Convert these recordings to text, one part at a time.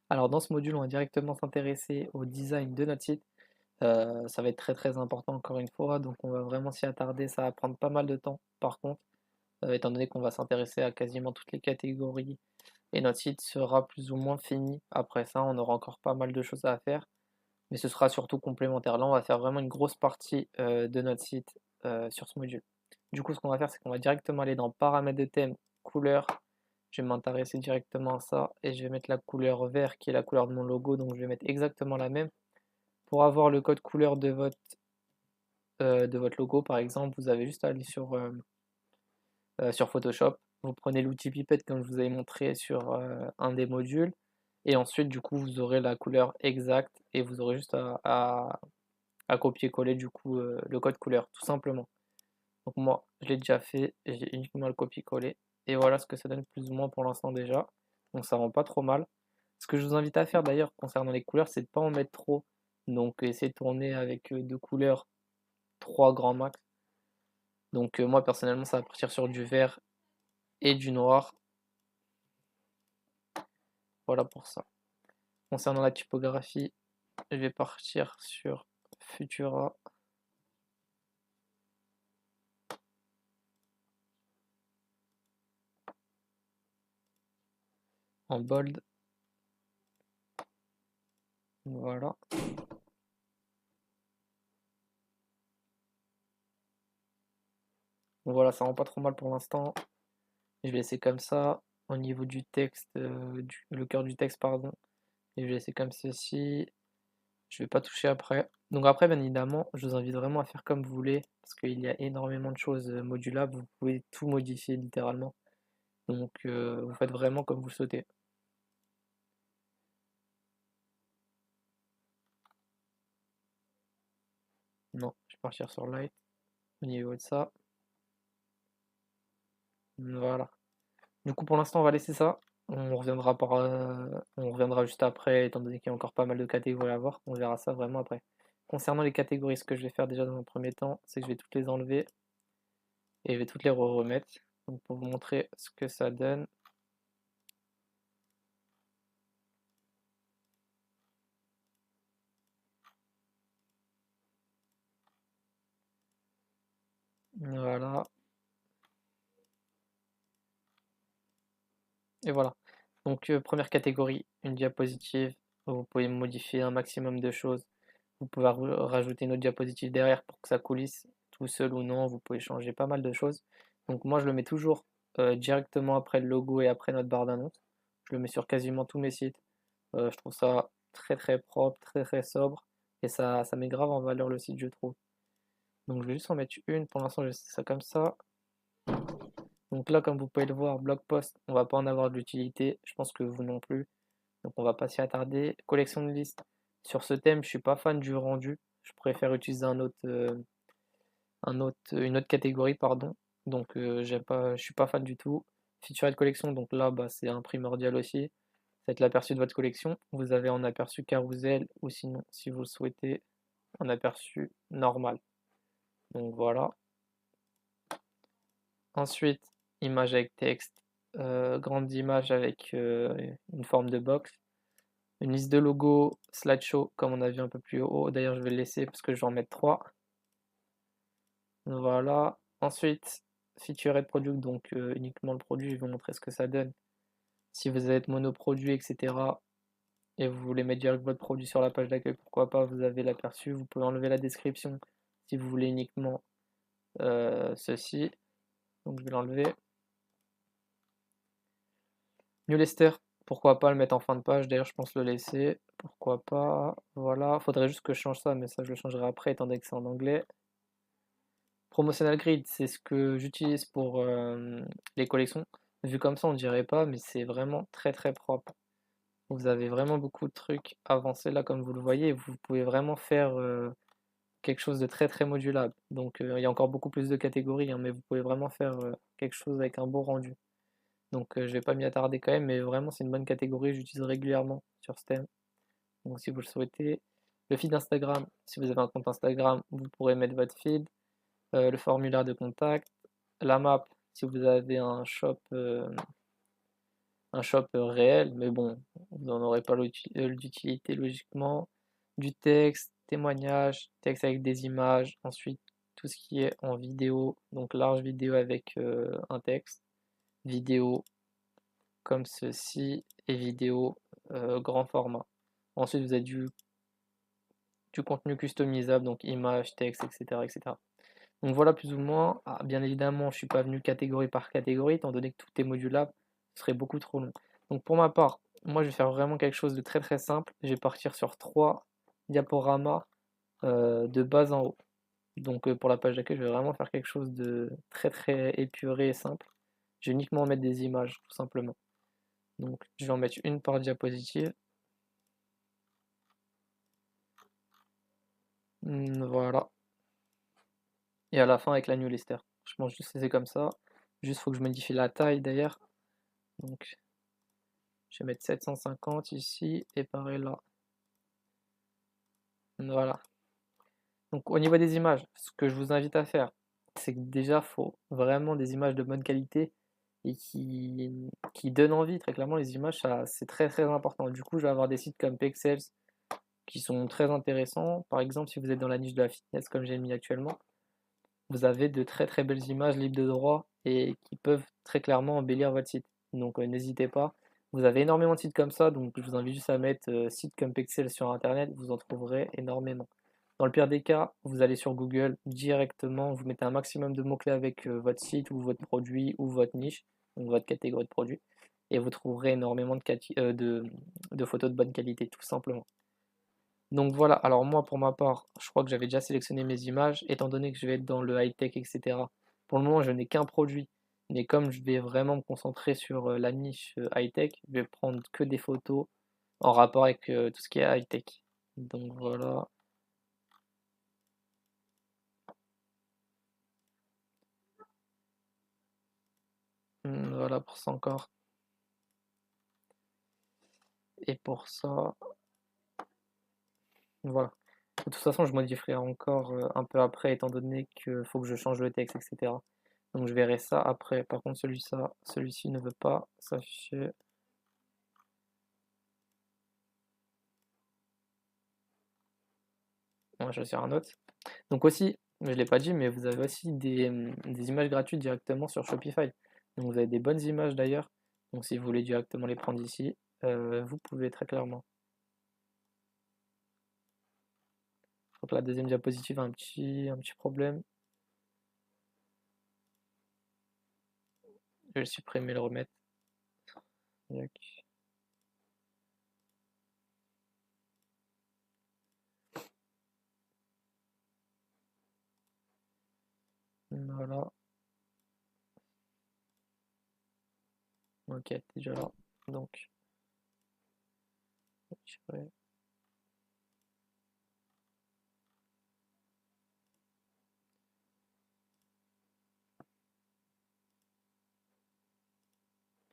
Alors dans ce module, on va directement s'intéresser au design de notre site. Ça va être très, très important encore une fois, donc on va vraiment s'y attarder. Ça va prendre pas mal de temps par contre, étant donné qu'on va s'intéresser à quasiment toutes les catégories et notre site sera plus ou moins fini. Après ça, on aura encore pas mal de choses à faire, mais ce sera surtout complémentaire. Là, on va faire vraiment une grosse partie, de notre site, sur ce module. Du coup, ce qu'on va faire, c'est qu'on va directement aller dans paramètres de thème, couleur. Je vais m'intéresser directement à ça et je vais mettre la couleur vert qui est la couleur de mon logo, donc je vais mettre exactement la même. Pour avoir le code couleur de votre logo, par exemple, vous avez juste à aller sur Photoshop. Vous prenez l'outil pipette comme je vous avais montré sur un des modules, et ensuite, du coup, vous aurez la couleur exacte et vous aurez juste à copier-coller du coup le code couleur, tout simplement. Donc moi, je l'ai déjà fait, j'ai uniquement le copier-coller, et voilà ce que ça donne plus ou moins pour l'instant déjà. Donc ça rend pas trop mal. Ce que je vous invite à faire d'ailleurs concernant les couleurs, c'est de pas en mettre trop. Donc essayez de tourner avec deux couleurs, trois grands max. Donc moi personnellement, ça va partir sur du vert et du noir. Voilà pour ça. Concernant la typographie, je vais partir sur Futura en bold. Voilà. Donc voilà, ça rend pas trop mal pour l'instant. Je vais laisser comme ça. Au niveau du texte, le cœur du texte, pardon, et je vais laisser comme ceci. Je vais pas toucher après. Donc après, bien évidemment, je vous invite vraiment à faire comme vous voulez, parce qu'il y a énormément de choses modulables. Vous pouvez tout modifier littéralement. Donc vous faites vraiment comme vous le souhaitez. Non, je vais partir sur Light au niveau de ça. Voilà. Du coup, pour l'instant, on va laisser ça. On reviendra juste après, étant donné qu'il y a encore pas mal de catégories à voir. On verra ça vraiment après. Concernant les catégories, ce que je vais faire déjà dans un premier temps, c'est que je vais toutes les enlever et je vais toutes les remettre. Donc pour vous montrer ce que ça donne. Voilà. Et voilà. Donc première catégorie, une diapositive. Vous pouvez modifier un maximum de choses. Vous pouvez rajouter une autre diapositive derrière pour que ça coulisse tout seul ou non. Vous pouvez changer pas mal de choses. Donc moi je le mets toujours directement après le logo et après notre barre d'annonce. Je le mets sur quasiment tous mes sites. Je trouve ça très très propre, très très sobre. Et ça met grave en valeur le site, je trouve. Donc je vais juste en mettre une. Pour l'instant, je laisse ça comme ça. Donc là, comme vous pouvez le voir, blog post, on va pas en avoir de l'utilité. Je pense que vous non plus. Donc on va pas s'y attarder. Collection de listes. Sur ce thème, je suis pas fan du rendu. Je préfère utiliser une autre catégorie, pardon. Donc je suis pas fan du tout. Featured collection, donc là, bah, c'est un primordial aussi. Ça va être l'aperçu de votre collection. Vous avez en aperçu carousel ou sinon, si vous le souhaitez, en aperçu normal. Donc voilà. Ensuite, image avec texte, grande image avec une forme de box, une liste de logos, slideshow comme on a vu un peu plus haut. D'ailleurs, je vais le laisser parce que je vais en mettre 3. Voilà. Ensuite, featured product, donc uniquement le produit. Je vais vous montrer ce que ça donne. Si vous êtes monoproduit, etc., et vous voulez mettre direct votre produit sur la page d'accueil, pourquoi pas, vous avez l'aperçu. Vous pouvez enlever la description si vous voulez uniquement ceci. Donc je vais l'enlever. Newsletter, pourquoi pas le mettre en fin de page, d'ailleurs je pense le laisser, pourquoi pas, voilà, faudrait juste que je change ça, mais ça je le changerai après étant donné que c'est en anglais. Promotional grid, c'est ce que j'utilise pour les collections. Vu comme ça on dirait pas, mais c'est vraiment très très propre. Vous avez vraiment beaucoup de trucs avancés là comme vous le voyez, vous pouvez vraiment faire quelque chose de très très modulable. Donc il y a encore beaucoup plus de catégories, hein, mais vous pouvez vraiment faire quelque chose avec un beau rendu. Donc je vais pas m'y attarder quand même, mais vraiment c'est une bonne catégorie, j'utilise régulièrement sur ce thème. Donc si vous le souhaitez. Le feed Instagram, si vous avez un compte Instagram, vous pourrez mettre votre feed. Le formulaire de contact. La map, si vous avez un shop un shop réel, mais bon, vous n'en aurez pas l'utilité logiquement. Du texte, témoignage, texte avec des images, ensuite tout ce qui est en vidéo, donc large vidéo avec un texte, vidéo comme ceci et vidéo grand format. Ensuite, vous avez du contenu customisable, donc images, texte, etc., etc. Donc voilà plus ou moins. Ah, bien évidemment, je suis pas venu catégorie par catégorie, étant donné que tout est modulable, ce serait beaucoup trop long. Donc pour ma part, moi je vais faire vraiment quelque chose de très très simple. Je vais partir sur 3 diaporamas de bas en haut. Donc pour la page d'accueil, je vais vraiment faire quelque chose de très très épuré et simple. Je vais uniquement mettre des images, tout simplement. Donc je vais en mettre une par diapositive. Voilà. Et à la fin avec la new lister. Je pense juste que c'est comme ça. Juste faut que je modifie la taille d'ailleurs. Donc je vais mettre 750 ici et pareil là. Voilà. Donc au niveau des images, ce que je vous invite à faire, c'est que déjà faut vraiment des images de bonne qualité et qui donnent envie. Très clairement, les images, ça, c'est très très important. Du coup, je vais avoir des sites comme Pexels qui sont très intéressants. Par exemple, si vous êtes dans la niche de la fitness comme j'ai mis actuellement, vous avez de très très belles images libres de droit et qui peuvent très clairement embellir votre site. Donc n'hésitez pas. Vous avez énormément de sites comme ça, donc je vous invite juste à mettre site comme Pexel sur internet, vous en trouverez énormément. Dans le pire des cas, vous allez sur Google directement, vous mettez un maximum de mots-clés avec votre site ou votre produit ou votre niche, donc votre catégorie de produit, et vous trouverez énormément de photos de bonne qualité, tout simplement. Donc voilà, alors moi pour ma part, je crois que j'avais déjà sélectionné mes images, étant donné que je vais être dans le high-tech, etc. Pour le moment, je n'ai qu'un produit, mais comme je vais vraiment me concentrer sur la niche high-tech, je vais prendre que des photos en rapport avec tout ce qui est high-tech. Donc voilà. Voilà pour ça encore. Et pour ça, voilà. De toute façon, je modifierai encore un peu après, étant donné qu'il faut que je change le texte, etc. Donc je verrai ça après. Par contre, celui-ci ne veut pas s'afficher. On va choisir un autre. Donc aussi, je ne l'ai pas dit, mais vous avez aussi des images gratuites directement sur Shopify. Donc vous avez des bonnes images d'ailleurs. Donc si vous voulez directement les prendre ici, vous pouvez très clairement. Donc la deuxième diapositive a un petit problème. Je vais le supprimer et le remettre. Voilà. Ok, déjà là. Donc,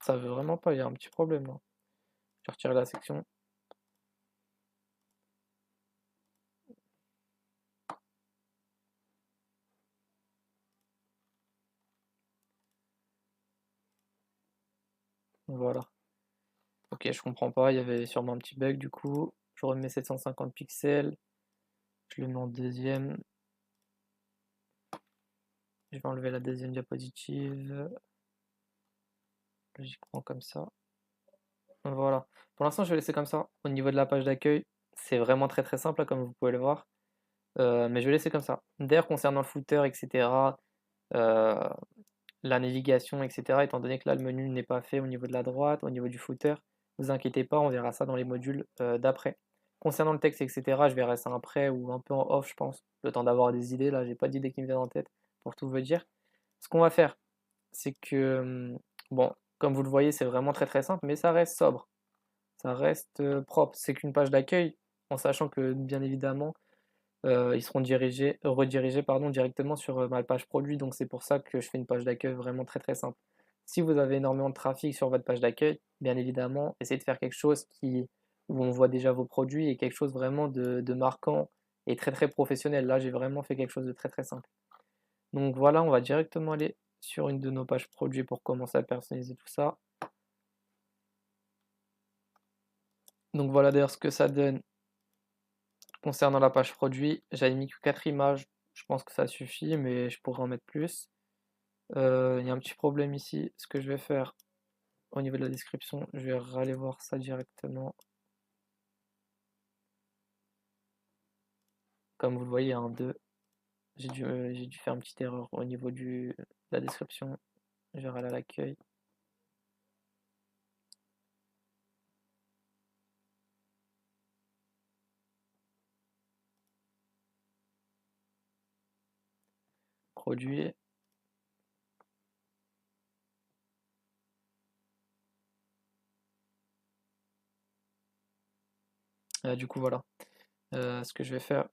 ça veut vraiment pas, il y a un petit problème là. Je vais retirer la section. Voilà. Ok, je comprends pas, il y avait sûrement un petit bug du coup. Je remets 750 pixels. Je le mets en deuxième. Je vais enlever la deuxième diapositive. Logiquement comme ça. Voilà. Pour l'instant, je vais laisser comme ça. Au niveau de la page d'accueil, c'est vraiment très très simple, là, comme vous pouvez le voir. Mais je vais laisser comme ça. D'ailleurs, concernant le footer, etc., euh, la navigation, etc., étant donné que là, le menu n'est pas fait au niveau de la droite, au niveau du footer, ne vous inquiétez pas, on verra ça dans les modules d'après. Concernant le texte, etc., je verrai ça après ou un peu en off, je pense. Le temps d'avoir des idées, là, j'ai pas d'idées qui me viennent en tête, pour tout vous dire. Ce qu'on va faire, c'est que, bon, comme vous le voyez, c'est vraiment très très simple, mais ça reste sobre, ça reste propre. C'est qu'une page d'accueil, en sachant que bien évidemment, ils seront redirigés pardon, directement sur ma page produit, donc c'est pour ça que je fais une page d'accueil vraiment très très simple. Si vous avez énormément de trafic sur votre page d'accueil, bien évidemment, essayez de faire quelque chose où on voit déjà vos produits et quelque chose vraiment de marquant et très très professionnel. Là, j'ai vraiment fait quelque chose de très très simple. Donc voilà, on va directement aller sur une de nos pages produits pour commencer à personnaliser tout ça. Donc voilà d'ailleurs ce que ça donne concernant la page produit. J'avais mis que 4 images, je pense que ça suffit, mais je pourrais en mettre plus. Il y a un petit problème ici. Ce que je vais faire au niveau de la description, je vais aller voir ça directement. Comme vous le voyez, un 2. J'ai dû faire une petite erreur au niveau de la description. Je vais aller à l'accueil. Produit. Du coup, voilà. Ce que je vais faire,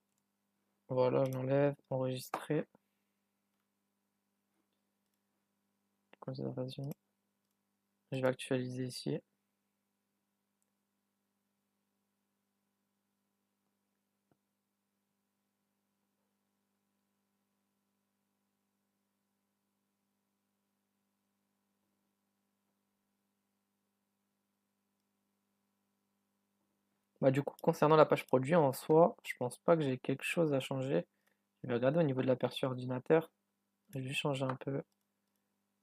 voilà, j'enlève, enregistrer. Conservation. Je vais actualiser ici. Bah, du coup, concernant la page produit en soi, je pense pas que j'ai quelque chose à changer. Je vais regarder au niveau de l'aperçu ordinateur. Je vais juste changer un peu.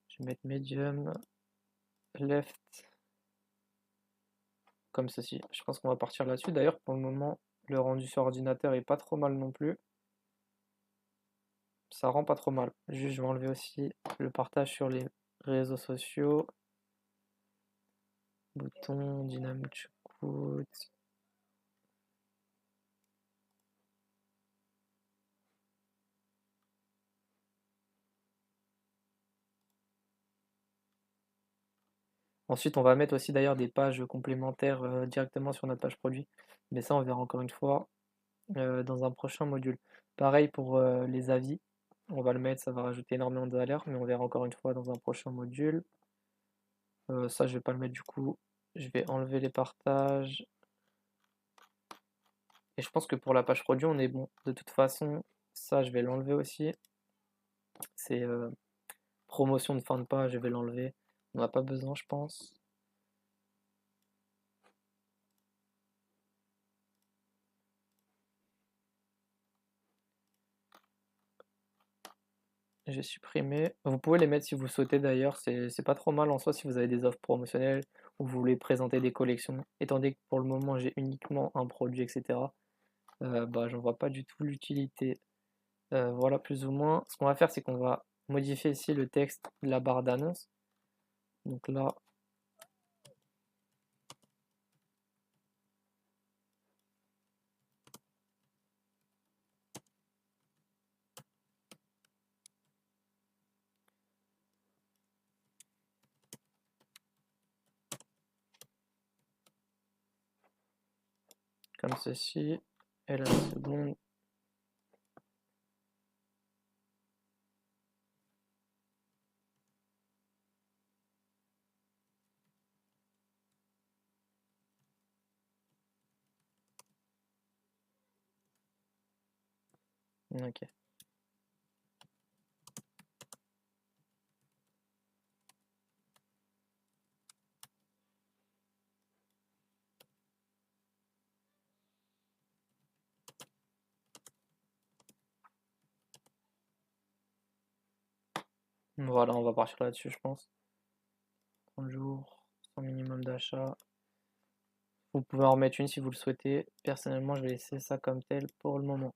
Je vais mettre medium, left, comme ceci. Je pense qu'on va partir là-dessus. D'ailleurs, pour le moment, le rendu sur ordinateur est pas trop mal non plus. Ça rend pas trop mal. Juste, je vais enlever aussi le partage sur les réseaux sociaux. Bouton, dynamique écoute. Ensuite, on va mettre aussi d'ailleurs des pages complémentaires directement sur notre page produit. Mais ça, on verra encore une fois dans un prochain module. Pareil pour les avis. On va le mettre, ça va rajouter énormément de valeur, mais on verra encore une fois dans un prochain module. Ça, je vais pas le mettre du coup. Je vais enlever les partages. Et je pense que pour la page produit, on est bon. De toute façon, ça, je vais l'enlever aussi. C'est promotion de fin de page, je vais l'enlever. On n'a pas besoin, je pense. J'ai supprimé. Vous pouvez les mettre si vous le souhaitez d'ailleurs, c'est pas trop mal en soi si vous avez des offres promotionnelles ou vous voulez présenter des collections. Étant donné que pour le moment j'ai uniquement un produit, etc., bah j'en vois pas du tout l'utilité. Voilà plus ou moins. Ce qu'on va faire, c'est qu'on va modifier ici le texte de la barre d'annonce. Donc là, comme ceci. Et la seconde. Ok. Voilà, on va partir là-dessus, je pense. 30 jours, sans minimum d'achat. Vous pouvez en remettre une si vous le souhaitez. Personnellement, je vais laisser ça comme tel pour le moment.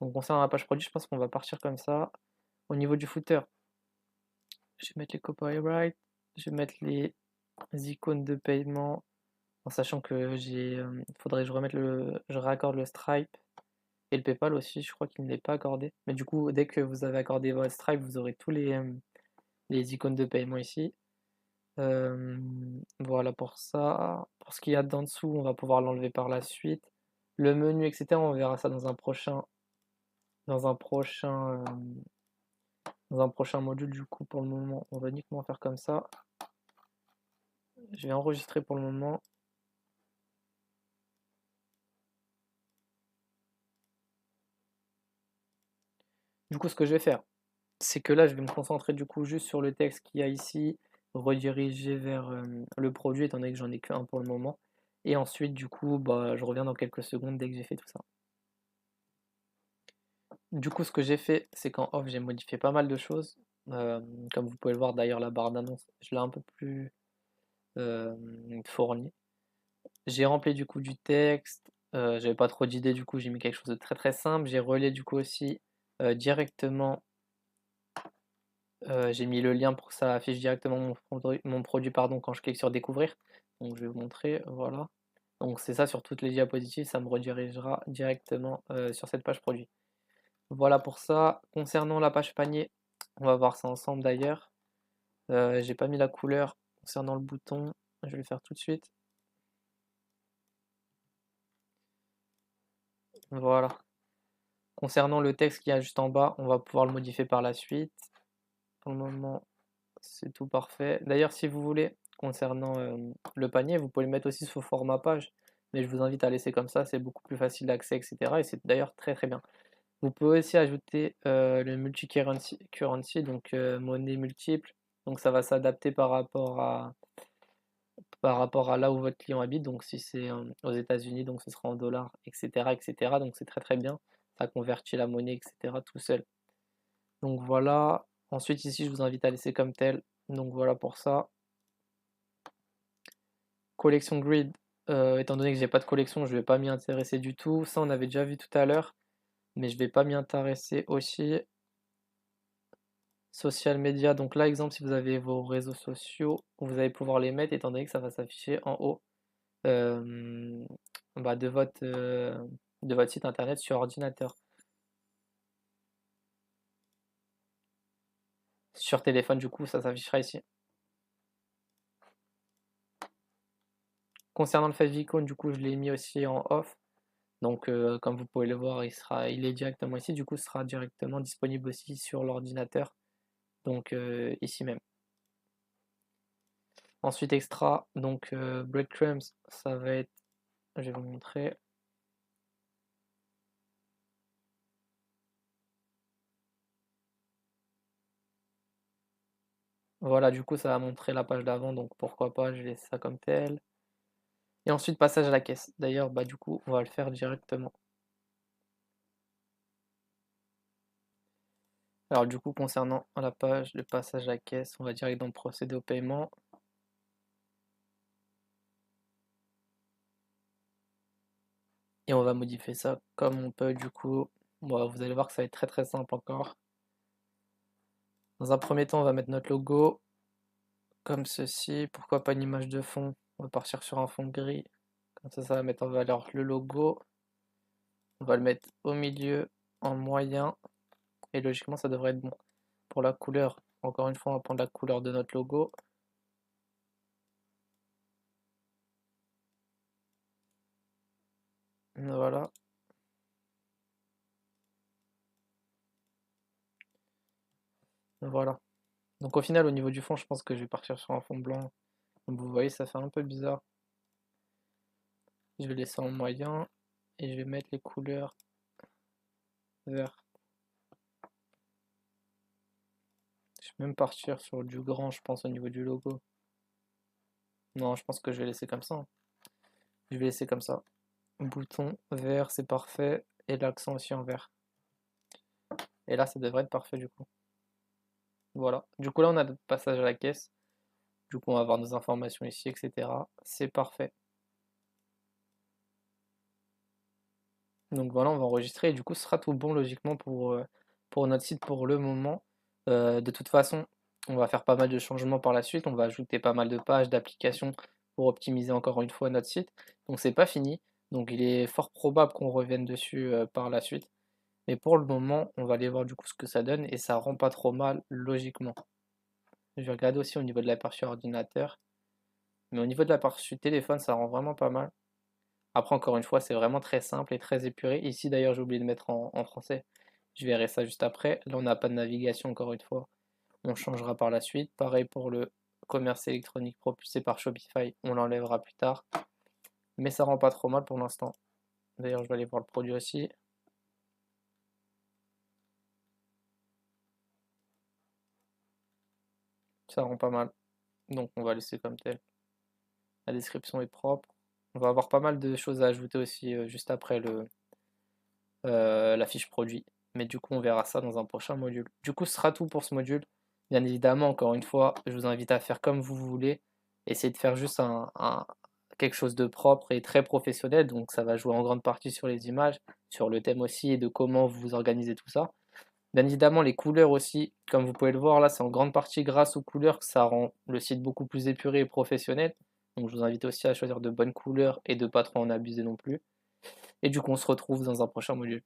Donc concernant la page produit, je pense qu'on va partir comme ça. Au niveau du footer, je vais mettre les copyright, je vais mettre les icônes de paiement, en sachant que faudrait que je raccorde le Stripe et le PayPal aussi, je crois qu'il ne l'est pas accordé. Mais du coup, dès que vous avez accordé votre Stripe, vous aurez tous les icônes de paiement ici. Voilà pour ça. Pour ce qu'il y a d'en dessous, on va pouvoir l'enlever par la suite. Le menu, etc., on verra ça dans un prochain, dans un prochain module. Du coup, pour le moment, on va uniquement faire comme ça. Je vais enregistrer pour le moment. Du coup, ce que je vais faire, c'est que là, je vais me concentrer du coup juste sur le texte qu'il y a ici, rediriger vers le produit, étant donné que j'en ai qu'un pour le moment. Et ensuite, du coup, bah, je reviens dans quelques secondes dès que j'ai fait tout ça. Du coup, ce que j'ai fait, c'est qu'en off, j'ai modifié pas mal de choses. Comme vous pouvez le voir d'ailleurs, la barre d'annonce, je l'ai un peu plus fournie. J'ai rempli du coup du texte, j'avais pas trop d'idées, du coup j'ai mis quelque chose de très très simple. J'ai relié du coup aussi directement, j'ai mis le lien pour que ça affiche directement mon produit pardon, quand je clique sur découvrir. Donc je vais vous montrer, voilà. Donc c'est ça sur toutes les diapositives, ça me redirigera directement sur cette page produit. Voilà pour ça. Concernant la page panier, on va voir ça ensemble d'ailleurs. J'ai pas mis la couleur concernant le bouton, je vais le faire tout de suite. Voilà. Concernant le texte qu'il y a juste en bas, on va pouvoir le modifier par la suite. Pour le moment, c'est tout parfait. D'ailleurs, si vous voulez, concernant le panier, vous pouvez le mettre aussi sous format page, mais je vous invite à laisser comme ça, c'est beaucoup plus facile d'accès, etc. Et c'est d'ailleurs très très bien. Vous pouvez aussi ajouter le multi-currency, donc monnaie multiple. Donc ça va s'adapter par rapport à là où votre client habite. Donc si c'est aux États-Unis, donc ce sera en dollars, etc., etc. Donc c'est très très bien. Ça convertit la monnaie, etc. tout seul. Donc voilà. Ensuite ici, je vous invite à laisser comme tel. Donc voilà pour ça. Collection grid. Étant donné que j'ai pas de collection, je vais pas m'y intéresser du tout. Ça, on avait déjà vu tout à l'heure, mais je vais pas m'y intéresser aussi. Social media, donc là, exemple, si vous avez vos réseaux sociaux, vous allez pouvoir les mettre étant donné que ça va s'afficher en haut euh, bah, de votre site internet sur ordinateur. Sur téléphone, du coup, ça s'affichera ici. Concernant le favicon, du coup, je l'ai mis aussi en off. Donc, comme vous pouvez le voir, il est directement ici. Du coup, ce sera directement disponible aussi sur l'ordinateur. Donc, ici même. Ensuite, extra, donc breadcrumbs, ça va être, je vais vous montrer. Voilà, du coup, ça va montrer la page d'avant, donc pourquoi pas, je laisse ça comme tel. Et ensuite, passage à la caisse. D'ailleurs, bah du coup, on va le faire directement. Alors du coup, concernant la page, le passage à la caisse, on va direct dans procéder au paiement. Et on va modifier ça comme on peut, du coup. Bon, vous allez voir que ça va être très très simple encore. Dans un premier temps, on va mettre notre logo, comme ceci. Pourquoi pas une image de fond? On va partir sur un fond gris. Comme ça va mettre en valeur le logo. On va le mettre au milieu, en moyen. Et logiquement, ça devrait être bon. Pour la couleur, encore une fois, on va prendre la couleur de notre logo. Voilà. Voilà. Donc au final, au niveau du fond, je pense que je vais partir sur un fond blanc. Comme vous voyez, ça fait un peu bizarre. Je vais laisser en moyen et je vais mettre les couleurs vert. Je vais même partir sur du grand, je pense, au niveau du logo. Non, je pense que je vais laisser comme ça, hein. Je vais laisser comme ça. Bouton vert, c'est parfait. Et l'accent aussi en vert. Et là, ça devrait être parfait du coup. Voilà. Du coup, là, on a le passage à la caisse. Du coup, on va avoir nos informations ici, etc. C'est parfait. Donc voilà, on va enregistrer et du coup, ce sera tout bon logiquement pour notre site pour le moment. De toute façon, on va faire pas mal de changements par la suite. On va ajouter pas mal de pages, d'applications pour optimiser encore une fois notre site. Donc c'est pas fini. Donc il est fort probable qu'on revienne dessus par la suite. Mais pour le moment, on va aller voir du coup ce que ça donne et ça rend pas trop mal logiquement. Je vais regarder aussi au niveau de l'aperçu ordinateur. Mais au niveau de l'aperçu téléphone, ça rend vraiment pas mal. Après, encore une fois, c'est vraiment très simple et très épuré. Ici, d'ailleurs, j'ai oublié de mettre en français. Je verrai ça juste après. Là, on n'a pas de navigation, encore une fois. On changera par la suite. Pareil pour le commerce électronique propulsé par Shopify. On l'enlèvera plus tard. Mais ça rend pas trop mal pour l'instant. D'ailleurs, je vais aller voir le produit aussi. Ça rend pas mal. Donc, on va laisser comme tel. La description est propre. On va avoir pas mal de choses à ajouter aussi juste après la fiche produit. Mais du coup, on verra ça dans un prochain module. Du coup, ce sera tout pour ce module. Bien évidemment, encore une fois, je vous invite à faire comme vous voulez. Essayez de faire juste quelque chose de propre et très professionnel. Donc, ça va jouer en grande partie sur les images, sur le thème aussi et de comment vous organisez tout ça. Bien évidemment, les couleurs aussi, comme vous pouvez le voir là, c'est en grande partie grâce aux couleurs que ça rend le site beaucoup plus épuré et professionnel. Donc je vous invite aussi à choisir de bonnes couleurs et de pas trop en abuser non plus. Et du coup, on se retrouve dans un prochain module.